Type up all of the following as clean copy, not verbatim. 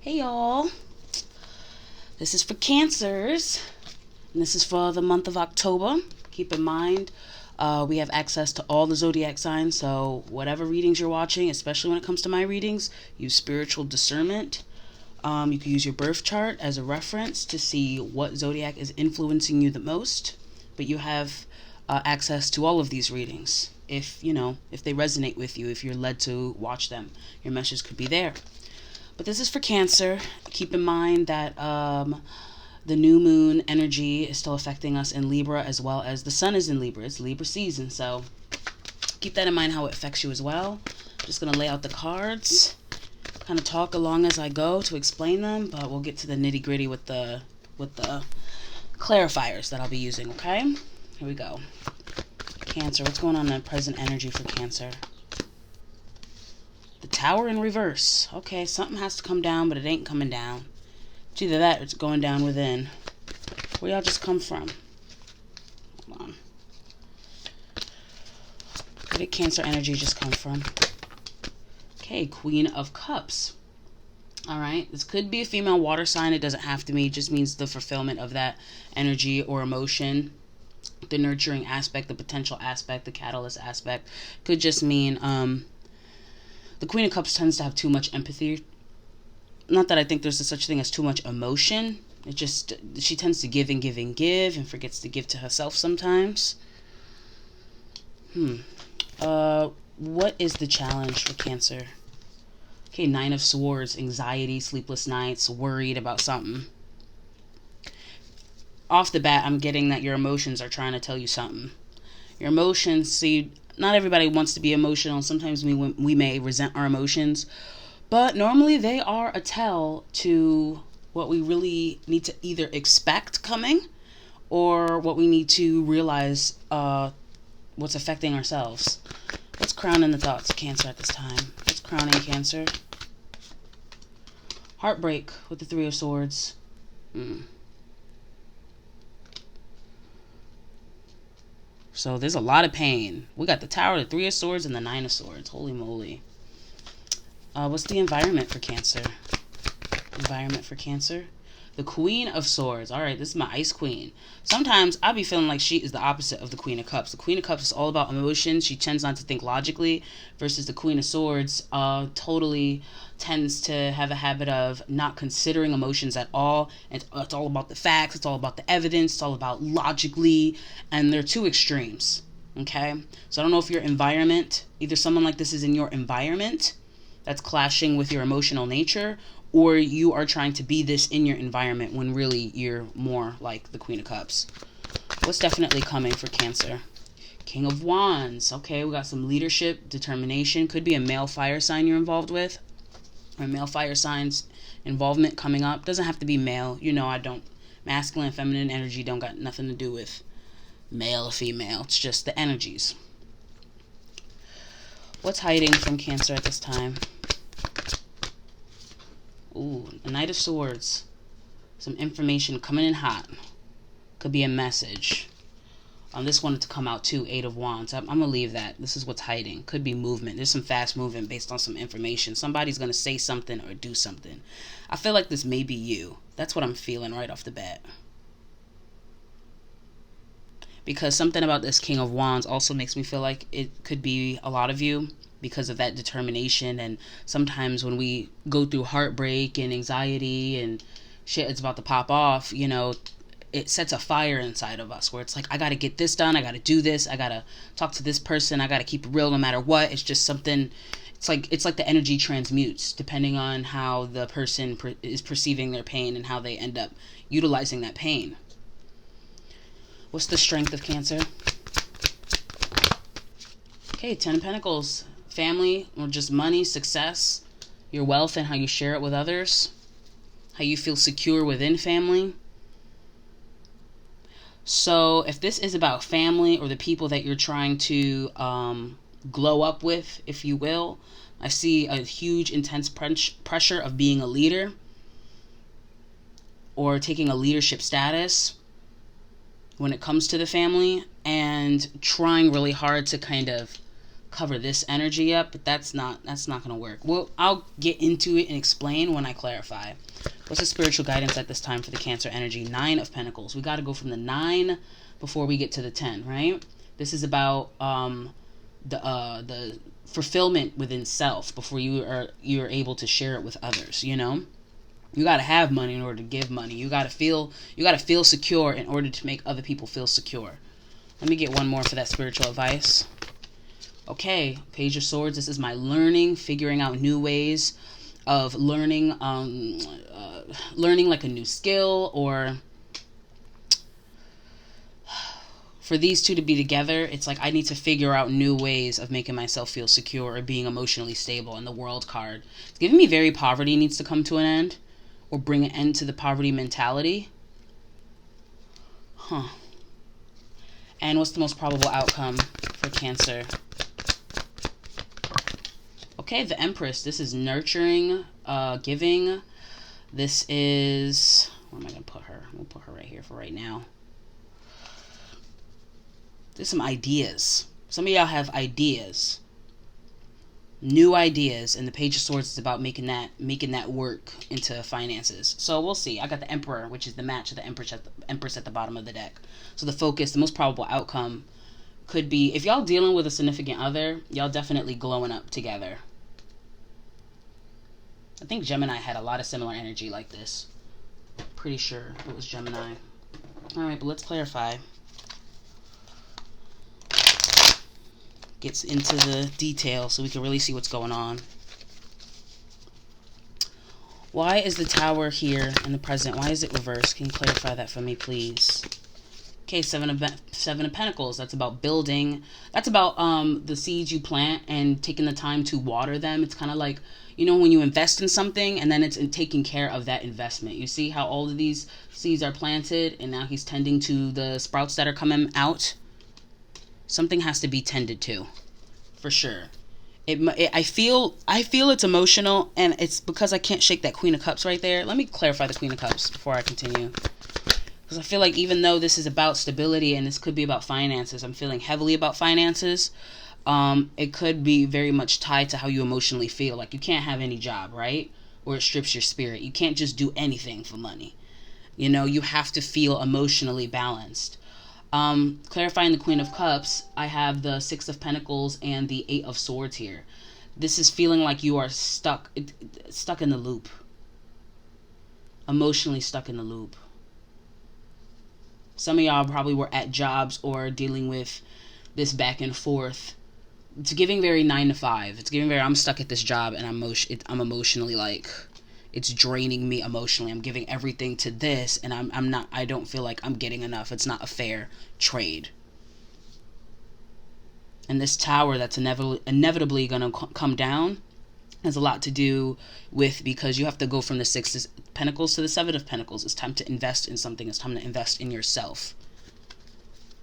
Hey y'all, this is for Cancers, and this is for the month of October. Keep in mind, we have access to all the zodiac signs, so whatever readings you're watching, especially when it comes to my readings, use spiritual discernment. You can use your birth chart as a reference to see what zodiac is influencing you the most, but you have access to all of these readings. If they resonate with you, if you're led to watch them, your message could be there. But this is for Cancer. Keep in mind that the new moon energy is still affecting us in Libra, as well as the sun is in Libra. It's Libra season, so keep that in mind how it affects you as well. I'm just going to lay out the cards, kind of talk along as I go to explain them, but we'll get to the nitty gritty with the clarifiers that I'll be using, okay? Here we go. Cancer, what's going on in the present energy for Cancer? The Tower in reverse. Okay, something has to come down, but it ain't coming down. It's either that or it's going down within. Where y'all just come from? Hold on. Where did Cancer energy just come from? Okay, Queen of Cups. Alright, this could be a female water sign. It doesn't have to be. It just means the fulfillment of that energy or emotion. The nurturing aspect, the potential aspect, the catalyst aspect. Could just mean, the Queen of Cups tends to have too much empathy. Not that I think there's such thing as too much emotion. It just, she tends to give and give and give and forgets to give to herself sometimes. What is the challenge for Cancer? Okay, Nine of Swords, anxiety, sleepless nights, worried about something. Off the bat, I'm getting that your emotions are trying to tell you something. Your emotions, see, not everybody wants to be emotional. Sometimes we may resent our emotions, but normally they are a tell to what we really need to either expect coming or what we need to realize what's affecting ourselves. What's crowning the thoughts of Cancer at this time? What's crowning Cancer? Heartbreak with the Three of Swords. So there's a lot of pain. We got the Tower, the Three of Swords, and the Nine of Swords. Holy moly. What's the environment for Cancer? Environment for Cancer? The Queen of Swords. Alright, this is my Ice Queen. Sometimes I'll be feeling like she is the opposite of the Queen of Cups. The Queen of Cups is all about emotions. She tends not to think logically. Versus the Queen of Swords totally tends to have a habit of not considering emotions at all. It's all about the facts. It's all about the evidence. It's all about logically. And they're two extremes. Okay? So I don't know if your environment, either someone like this is in your environment that's clashing with your emotional nature, or you are trying to be this in your environment when really you're more like the Queen of Cups. What's definitely coming for Cancer? King of Wands. Okay, we got some leadership, determination. Could be a male fire sign you're involved with. Or male fire signs involvement coming up. Doesn't have to be male. You know I don't. Masculine and feminine energy don't got nothing to do with male or female. It's just the energies. What's hiding from Cancer at this time? Ooh, a Knight of Swords. Some information coming in hot. Could be a message. This wanted to come out too, Eight of Wands. I'm going to leave that. This is what's hiding. Could be movement. There's some fast movement based on some information. Somebody's going to say something or do something. I feel like this may be you. That's what I'm feeling right off the bat. Because something about this King of Wands also makes me feel like it could be a lot of you. Because of that determination, and sometimes when we go through heartbreak and anxiety and shit it's about to pop off, it sets a fire inside of us where it's like, I gotta get this done, I gotta do this, I gotta talk to this person, I gotta keep it real no matter what. It's just something, it's like the energy transmutes depending on how the person is perceiving their pain and how they end up utilizing that pain. What's the strength of Cancer? Okay, 10 of Pentacles. Family, or just money, success, your wealth and how you share it with others, how you feel secure within family. So if this is about family or the people that you're trying to glow up with, if you will, I see a huge intense pressure of being a leader or taking a leadership status when it comes to the family, and trying really hard to kind of cover this energy up, but that's not going to work. Well, I'll get into it and explain when I clarify. What's the spiritual guidance at this time for the Cancer energy? 9 of Pentacles. We got to go from the 9 before we get to the 10, right? This is about the fulfillment within self before you're able to share it with others, you know? You got to have money in order to give money. You got to feel secure in order to make other people feel secure. Let me get one more for that spiritual advice. Okay, Page of Swords. This is my learning, figuring out new ways of learning, learning like a new skill, or for these two to be together, it's like I need to figure out new ways of making myself feel secure or being emotionally stable. And the World card, it's giving me very poverty needs to come to an end, or bring an end to the poverty mentality. And what's the most probable outcome for Cancer? Okay, the Empress. This is nurturing, giving. This is... Where am I going to put her? We'll put her right here for right now. There's some ideas. Some of y'all have ideas. New ideas. And the Page of Swords is about making that work into finances. So we'll see. I got the Emperor, which is the match of the Empress at the bottom of the deck. So the focus, the most probable outcome could be, if y'all dealing with a significant other, y'all definitely glowing up together. I think Gemini had a lot of similar energy like this. Pretty sure it was Gemini. Alright, but let's clarify. Gets into the detail so we can really see what's going on. Why is the Tower here in the present? Why is it reversed? Can you clarify that for me, please? Okay, Seven of Pentacles. That's about building. That's about the seeds you plant and taking the time to water them. It's kind of like, you know, when you invest in something and then it's in taking care of that investment. You see how all of these seeds are planted and now he's tending to the sprouts that are coming out? Something has to be tended to, for sure. I feel it's emotional, and it's because I can't shake that Queen of Cups right there. Let me clarify the Queen of Cups before I continue. Because I feel like even though this is about stability and this could be about finances, I'm feeling heavily about finances. It could be very much tied to how you emotionally feel. Like you can't have any job, right? Or it strips your spirit. You can't just do anything for money. You know, you have to feel emotionally balanced. Clarifying the Queen of Cups, I have the 6 of Pentacles and the 8 of Swords here. This is feeling like you are stuck in the loop. Emotionally stuck in the loop. Some of y'all probably were at jobs or dealing with this back and forth. It's giving very 9 to 5. It's giving very, I'm stuck at this job and I'm emotionally like, it's draining me emotionally. I'm giving everything to this and I don't feel like I'm getting enough. It's not a fair trade. And this Tower that's inevitably going to come down has a lot to do with, because you have to go from the 6 of Pentacles to the 7 of Pentacles. It's time to invest in something. It's time to invest in yourself.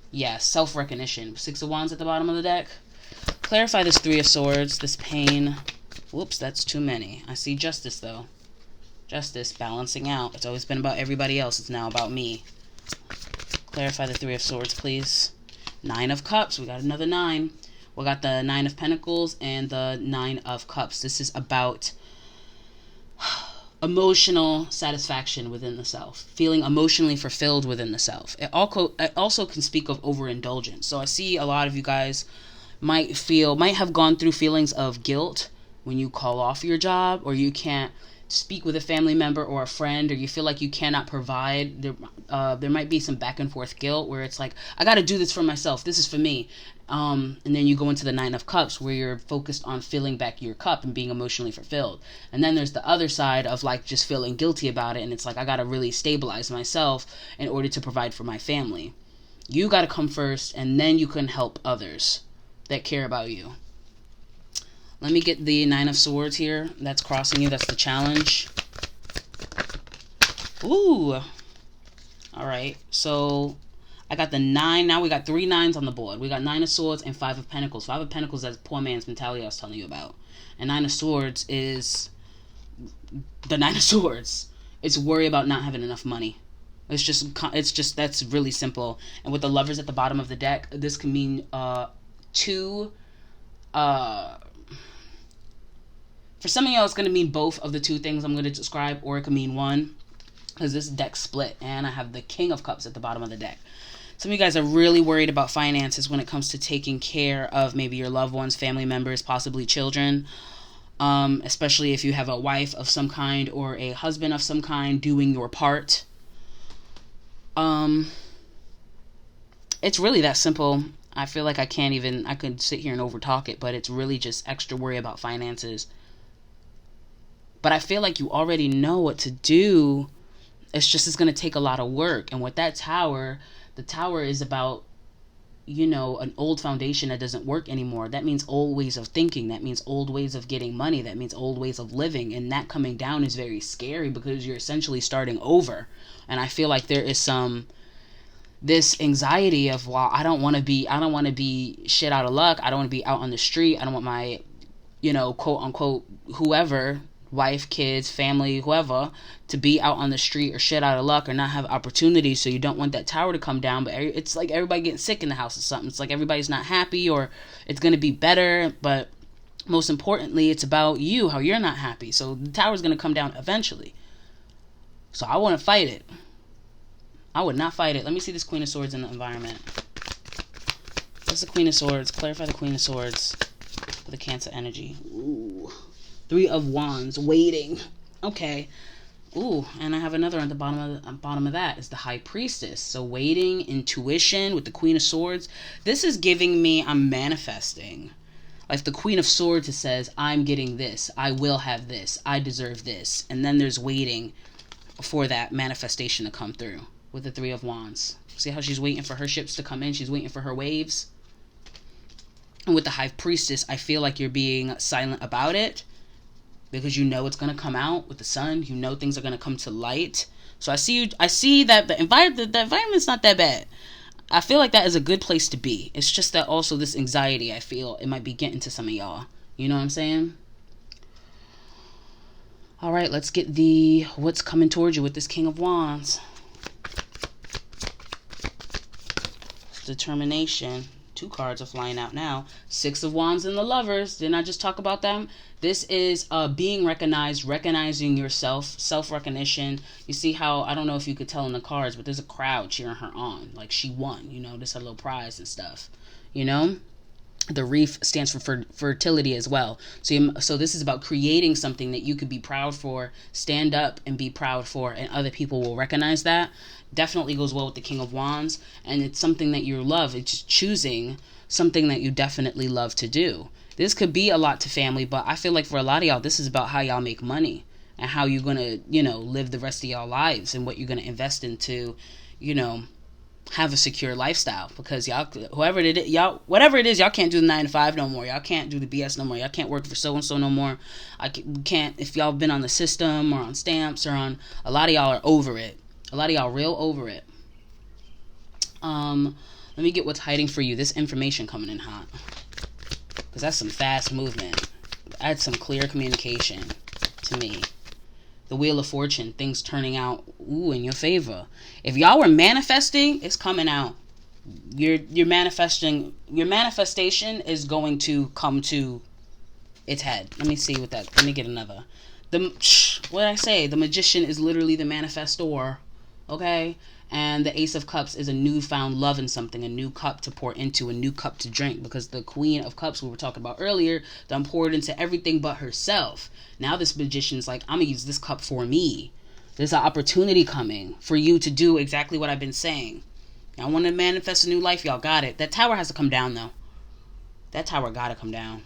Yeah, self-recognition. 6 of Wands at the bottom of the deck. Clarify this 3 of Swords, this pain. Whoops, that's too many. I see Justice, though. Justice, balancing out. It's always been about everybody else. It's now about me. Clarify the 3 of Swords, please. 9 of Cups. We got another 9. We got the 9 of Pentacles and the 9 of Cups. This is about emotional satisfaction within the self. Feeling emotionally fulfilled within the self. It also can speak of overindulgence. So I see a lot of you guys might have gone through feelings of guilt when you call off your job, or you can't speak with a family member or a friend, or you feel like you cannot provide. There might be some back and forth guilt where it's like, I got to do this for myself. This is for me. And then you go into the 9 of Cups where you're focused on filling back your cup and being emotionally fulfilled. And then there's the other side of like just feeling guilty about it. And it's like, I got to really stabilize myself in order to provide for my family. You got to come first, and then you can help others that care about you. Let me get the 9 of Swords here. That's crossing you. That's the challenge. Ooh. All right. So I got the 9. Now we got 3 9s on the board. We got 9 of Swords and 5 of Pentacles. 5 of Pentacles is poor man's mentality I was telling you about. And 9 of Swords is the 9 of Swords. It's worry about not having enough money. It's just that's really simple. And with the Lovers at the bottom of the deck, this can mean 2 For some of y'all, it's going to mean both of the two things I'm going to describe, or it could mean one, because this deck split, and I have the King of Cups at the bottom of the deck. Some of you guys are really worried about finances when it comes to taking care of maybe your loved ones, family members, possibly children, especially if you have a wife of some kind or a husband of some kind doing your part. It's really that simple. I feel like I could sit here and overtalk it, but it's really just extra worry about finances. But I feel like you already know what to do. It's going to take a lot of work. And with that tower, the tower is about, an old foundation that doesn't work anymore. That means old ways of thinking. That means old ways of getting money. That means old ways of living. And that coming down is very scary because you're essentially starting over. And I feel like there is this anxiety of, well, I don't want to be shit out of luck. I don't want to be out on the street. I don't want my, quote unquote, whoever, wife, kids, family, whoever, to be out on the street or shit out of luck or not have opportunities. So you don't want that tower to come down. But it's like everybody getting sick in the house or something. It's like everybody's not happy, or it's going to be better. But most importantly, it's about you, how you're not happy. So the tower's going to come down eventually. So I want to fight it. I would not fight it. Let me see this Queen of Swords in the environment. What's the Queen of Swords? Clarify the Queen of Swords for the Cancer energy. Ooh. 3 of Wands, waiting. Okay. Ooh, and I have another on the bottom of that is the High Priestess. So waiting, intuition with the Queen of Swords. This is giving me, I'm manifesting. Like the Queen of Swords, it says, I'm getting this. I will have this. I deserve this. And then there's waiting for that manifestation to come through with the 3 of Wands. See how she's waiting for her ships to come in? She's waiting for her waves. And with the High Priestess, I feel like you're being silent about it, because it's going to come out with the sun. Things are going to come to light. So I see that the environment's not that bad. I feel like that is a good place to be. It's just that also this anxiety, I feel it might be getting to some of y'all. You know what I'm saying? All right, let's get what's coming towards you with this King of Wands. Determination. 2 cards are flying out now. 6 of Wands and the Lovers. Didn't I just talk about them? This is being recognized, recognizing yourself, self-recognition. You see how, I don't know if you could tell in the cards, but there's a crowd cheering her on. Like she won, there's a little prize and stuff, The wreath stands for fertility as well. So this is about creating something that you could be proud for, stand up and be proud for, and other people will recognize that. Definitely goes well with the King of Wands, and it's something that you love. It's choosing something that you definitely love to do. This could be a lot to family, but I feel like for a lot of y'all, this is about how y'all make money and how you're going to, live the rest of y'all lives and what you're going to invest into, have a secure lifestyle, because y'all, whatever it is, y'all can't do the 9 to 5 no more. Y'all can't do the BS no more. Y'all can't work for so-and-so no more. Can't, if y'all been on the system or on stamps or on, a lot of y'all are over it. A lot of y'all real over it. Let me get what's hiding for you. This information coming in hot, because that's some fast movement. That's some clear communication to me. The Wheel of Fortune, things turning out in your favor. If y'all were manifesting, it's coming out. Your manifestation is going to come to its head. Let me see what that. Let me get another. What did I say? The Magician is literally the manifestor. Okay? And the Ace of Cups is a newfound love in something, a new cup to pour into, a new cup to drink. Because the Queen of Cups we were talking about earlier, done poured into everything but herself. Now this Magician's like, I'm going to use this cup for me. There's an opportunity coming for you to do exactly what I've been saying. I want to manifest a new life. Y'all got it. That tower has to come down, though. That tower got to come down.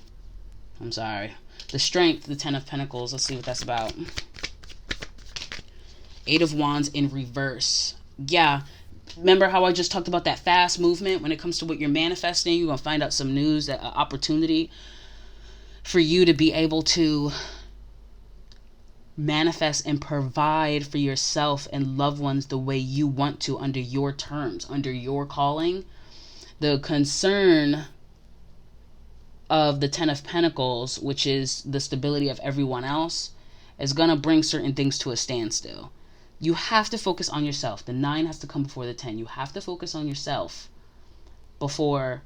I'm sorry. The Strength, the 10 of Pentacles. Let's see what that's about. 8 of Wands in reverse. Yeah, remember how I just talked about that fast movement when it comes to what you're manifesting? You're going to find out some news, that opportunity for you to be able to manifest and provide for yourself and loved ones the way you want to, under your terms, under your calling. The concern of the 10 of Pentacles, which is the stability of everyone else, is going to bring certain things to a standstill. You have to focus on yourself. The 9 has to come before the 10. You have to focus on yourself before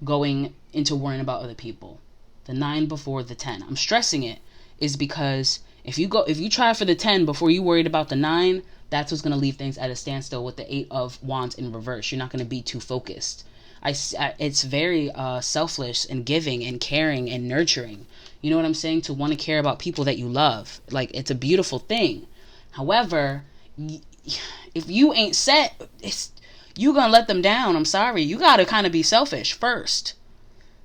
going into worrying about other people. The 9 before the 10. I'm stressing it is because if you try for the 10 before you worried about the 9, that's what's going to leave things at a standstill with the 8 of Wands in reverse. You're not going to be too focused. It's very selfless and giving and caring and nurturing. You know what I'm saying? To want to care about people that you love. Like, it's a beautiful thing. However, if you ain't set, you gonna let them down. I'm sorry. You gotta kind of be selfish first.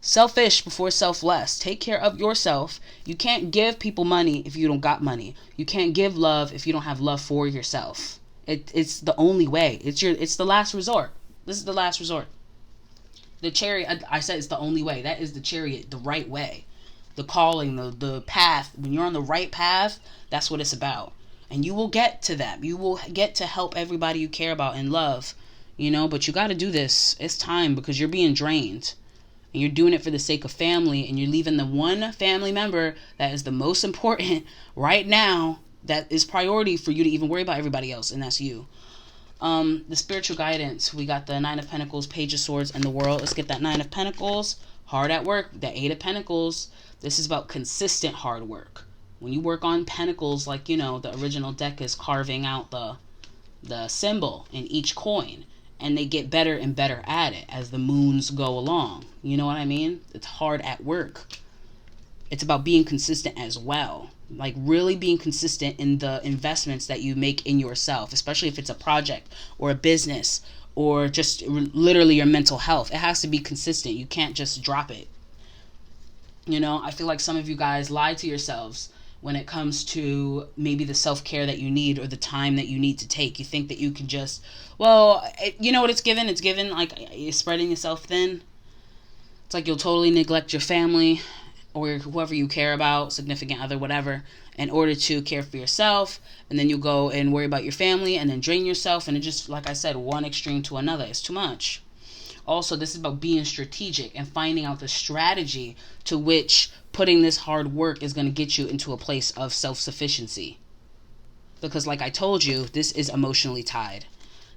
Selfish before selfless. Take care of yourself. You can't give people money if you don't got money. You can't give love if you don't have love for yourself. It's the only way. It's the last resort. This is the last resort. The chariot, I said it's the only way. That is the chariot, the right way. The calling, the path. When you're on the right path, that's what it's about. And you will get to that. You will get to help everybody you care about and love. You know, but you got to do this. It's time, because you're being drained. And you're doing it for the sake of family. And you're leaving the one family member that is the most important right now, that is priority for you to even worry about everybody else. And that's you. The spiritual guidance. We got the 9 of Pentacles, Page of Swords, and the World. Let's get that 9 of Pentacles. Hard at work. The 8 of Pentacles. This is about consistent hard work. When you work on Pentacles, like, you know, the original deck is carving out the symbol in each coin. And they get better and better at it as the moons go along. You know what I mean? It's hard at work. It's about being consistent as well. Like, really being consistent in the investments that you make in yourself. Especially if it's a project or a business or just literally your mental health. It has to be consistent. You can't just drop it. You know, I feel like some of you guys lie to yourselves when it comes to maybe the self-care that you need or the time that you need to take. You think that you can just, you know what it's given? It's given, like, you're spreading yourself thin. It's like you'll totally neglect your family or whoever you care about, significant other, whatever, in order to care for yourself. And then you go and worry about your family and then drain yourself. And it just, like I said, one extreme to another. It's too much. Also, this is about being strategic and finding out the strategy to which putting this hard work is going to get you into a place of self-sufficiency. Because like I told you, this is emotionally tied.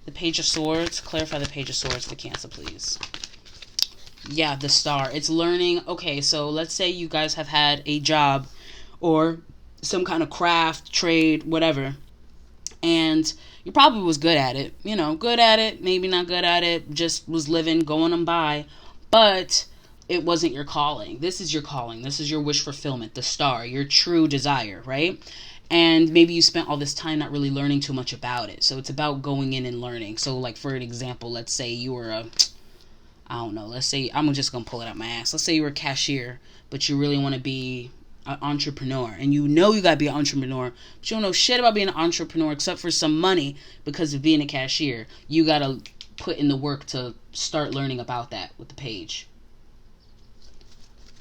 The Page of Swords. Clarify the Page of Swords for Cancer, please. Yeah, the Star. It's learning. Okay, so let's say you guys have had a job or some kind of craft, trade, whatever. And you probably was good at it. You know, good at it, maybe not good at it. Just was living, going on by. But it wasn't your calling. This is your calling. This is your wish fulfillment, the Star, your true desire, right? And maybe you spent all this time not really learning too much about it. So it's about going in and learning. So, like, for an example, let's say you were I don't know, let's say, I'm just going to pull it out my ass. Let's say you were a cashier, but you really want to be an entrepreneur. And you know you got to be an entrepreneur, but you don't know shit about being an entrepreneur except for some money because of being a cashier. You got to put in the work to start learning about that with the Page.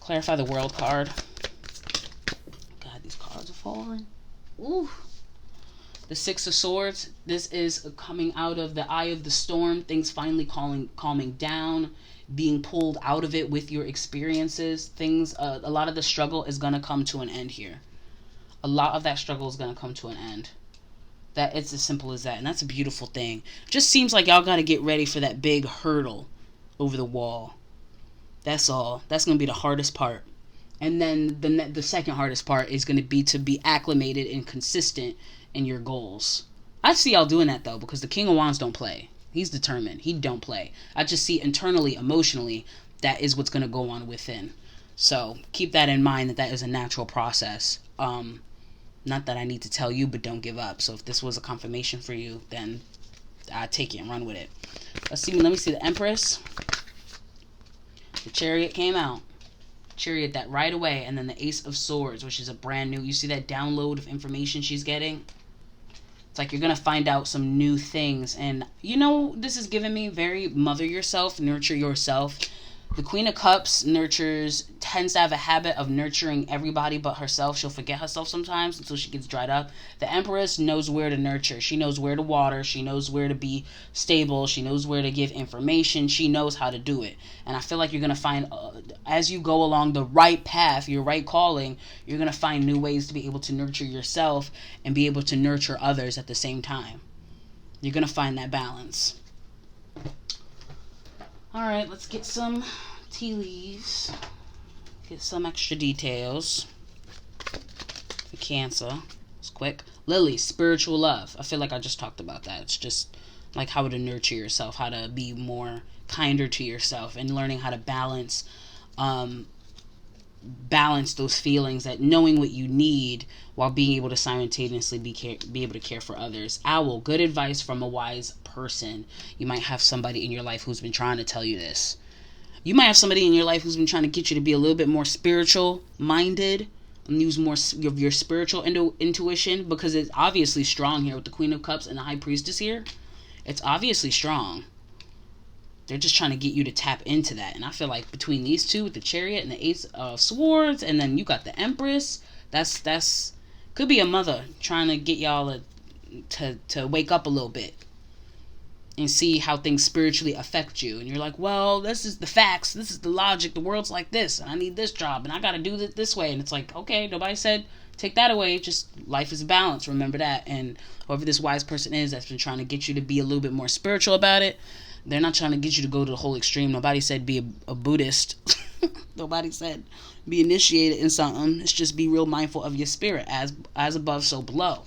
Clarify the World card. God, these cards are falling. Ooh. The 6 of Swords. This is coming out of the eye of the storm. Things finally calming down. Being pulled out of it with your experiences. Things, a lot of the struggle is going to come to an end here. A lot of that struggle is going to come to an end. That it's as simple as that. And that's a beautiful thing. Just seems like y'all got to get ready for that big hurdle over the wall. That's all. That's going to be the hardest part. And then the second hardest part is going to be acclimated and consistent in your goals. I see y'all doing that, though, because the King of Wands don't play. He's determined. He don't play. I just see internally, emotionally, that is what's going to go on within. So keep that in mind, that is a natural process. Not that I need to tell you, but don't give up. So if this was a confirmation for you, then I take it and run with it. Let me see the Empress. The Chariot came out. Chariot, that right away. And then the Ace of Swords, which is a brand new. You see that download of information she's getting? It's like you're going to find out some new things. And, you know, this is giving me very mother yourself, nurture yourself. The Queen of Cups tends to have a habit of nurturing everybody but herself. She'll forget herself sometimes until she gets dried up. The Empress knows where to nurture. She knows where to water. She knows where to be stable. She knows where to give information. She knows how to do it. And I feel like you're going to find, as you go along the right path, your right calling, you're going to find new ways to be able to nurture yourself and be able to nurture others at the same time. You're going to find that balance. All right, let's get some tea leaves. Get some extra details. For Cancer. It's quick. Lily, spiritual love. I feel like I just talked about that. It's just like how to nurture yourself, how to be more kinder to yourself, and learning how to balance those feelings, that knowing what you need while being able to simultaneously be able to care for others. Owl, good advice from a wise person. You might have somebody in your life who's been trying to tell you this. You might have somebody in your life who's been trying to get you to be a little bit more spiritual minded and use more of your spiritual intuition, because it's obviously strong here with the Queen of Cups and the High Priestess here. It's obviously strong. They're just trying to get you to tap into that. And I feel like between these two, with the Chariot and the Ace of Swords, and then you got the Empress, that's could be a mother trying to get y'all to wake up a little bit and see how things spiritually affect you. And you're like, well, this is the facts, this is the logic, the world's like this, and I need this job, and I gotta do it this way. And it's like, okay, nobody said take that away, just life is a balance, remember that. And whoever this wise person is that's been trying to get you to be a little bit more spiritual about it, they're not trying to get you to go to the whole extreme. Nobody said be a Buddhist. Nobody said be initiated in something. It's just be real mindful of your spirit, as above, so below.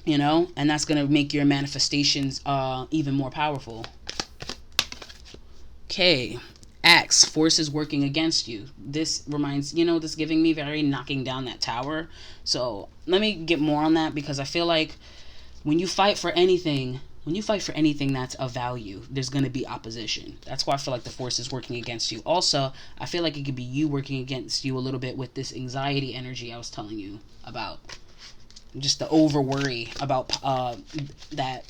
You know, and that's going to make your manifestations even more powerful. Okay. Axe, forces working against you. This reminds, this giving me very knocking down that tower. So let me get more on that, because I feel like when you fight for anything that's of value, there's going to be opposition. That's why I feel like the force is working against you. Also, I feel like it could be you working against you a little bit with this anxiety energy I was telling you about. Just the over worry about that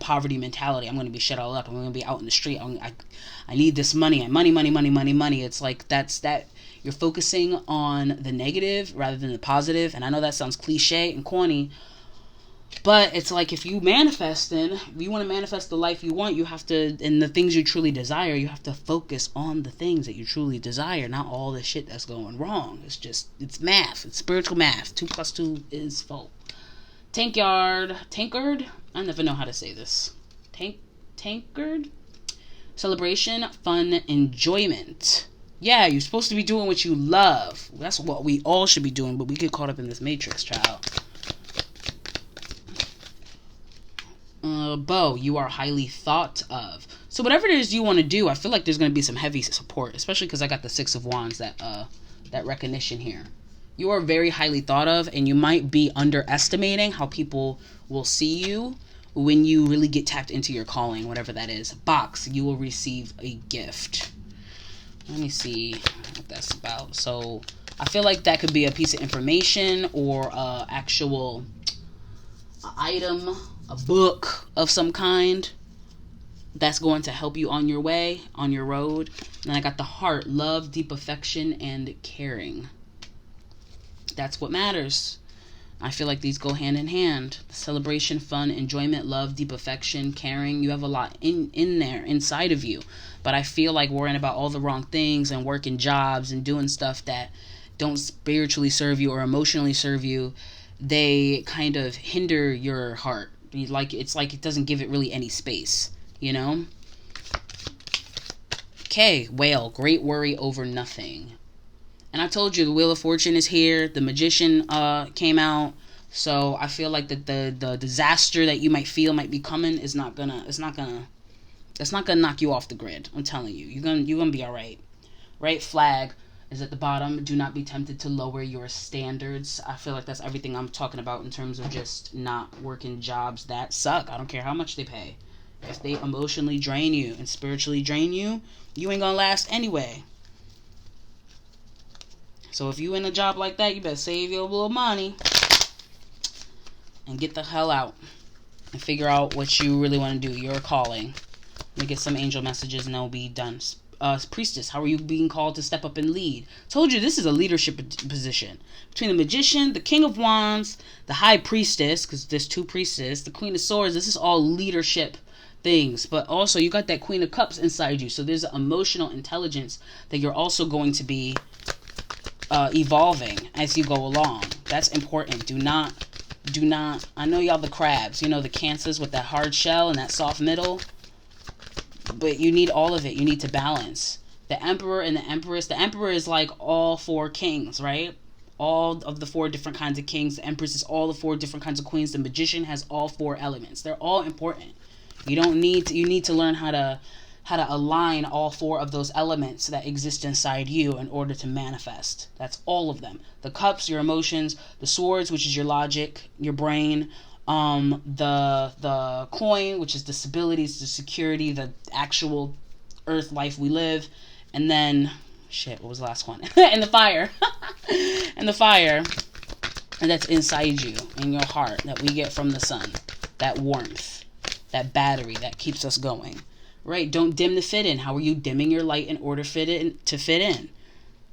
poverty mentality. I'm going to be shut all up. I'm going to be out in the street. I need this money. Money. It's like that. You're focusing on the negative rather than the positive. And I know that sounds cliche and corny, but it's like, if you want to manifest the life you want, you have to, and the things you truly desire, you have to focus on the things that you truly desire, not all the shit that's going wrong. It's math. It's spiritual math. 2 + 2 is 4. Tankard. I never know how to say this. Tankard. Celebration, fun, enjoyment. Yeah, you're supposed to be doing what you love. That's what we all should be doing, but we get caught up in this matrix, child. Bow, you are highly thought of. So whatever it is you want to do, I feel like there's going to be some heavy support, especially because I got the 6 of Wands, that recognition here. You are very highly thought of, and you might be underestimating how people will see you when you really get tapped into your calling, whatever that is. Box, you will receive a gift. Let me see what that's about. So I feel like that could be a piece of information or actual item, a book of some kind that's going to help you on your way, on your road. And then I got the heart, love, deep affection, and caring. That's what matters. I feel like these go hand in hand. Celebration, fun, enjoyment, love, deep affection, caring. You have a lot in there, inside of you. But I feel like worrying about all the wrong things and working jobs and doing stuff that don't spiritually serve you or emotionally serve you, they kind of hinder your heart. It's like it doesn't give it really any space, Okay, Whale, great worry over nothing. And I told you the Wheel of Fortune is here. The Magician came out. So I feel like the disaster that you might feel might be coming is not gonna knock you off the grid. I'm telling you. You're gonna be alright. Right flag is at the bottom. Do not be tempted to lower your standards. I feel like that's everything I'm talking about in terms of just not working jobs that suck. I don't care how much they pay. If they emotionally drain you and spiritually drain you, you ain't gonna last anyway. So if you in a job like that, you better save your little money and get the hell out and figure out what you really want to do. Your calling. Let me get some angel messages and they'll be done. Priestess, how are you being called to step up and lead? Told you this is a leadership position. Between the Magician, the King of Wands, the High Priestess, because there's 2 priestesses, the Queen of Swords, this is all leadership things. But also you got that Queen of Cups inside you. So there's an emotional intelligence that you're also going to be evolving as you go along. That's important. Do not, I know y'all the crabs, the Cancers with that hard shell and that soft middle. But you need all of it. You need to balance. The Emperor and the Empress. The Emperor is like all 4 kings, right? All of the 4 different kinds of kings. The Empress is all the 4 different kinds of queens. The Magician has all 4 elements. They're all important. You need to learn how to align all 4 of those elements that exist inside you in order to manifest. That's all of them. The Cups, your emotions. The Swords, which is your logic, your brain. The Coin, which is the stability, the security, the actual earth life we live. And then, shit, what was the last one? And the Fire. And the Fire. And that's inside you, in your heart, that we get from the sun. That warmth. That battery that keeps us going. Right? Don't dim the fit in. How are you dimming your light in order to fit in?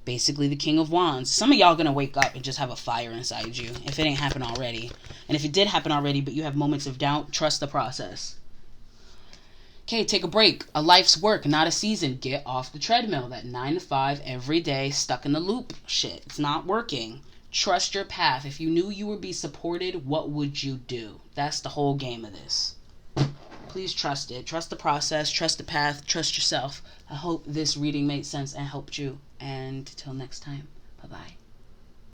Basically the King of Wands. Some of y'all gonna wake up and just have a fire inside you, if it ain't happened already. And if it did happen already, but you have moments of doubt, trust the process. Okay, take a break. A life's work, not a season. Get off the treadmill. That 9 to 5 every day, stuck in the loop. Shit, it's not working. Trust your path. If you knew you would be supported, what would you do? That's the whole game of this. Please trust it. Trust the process. Trust the path. Trust yourself. I hope this reading made sense and helped you. And until next time, bye-bye.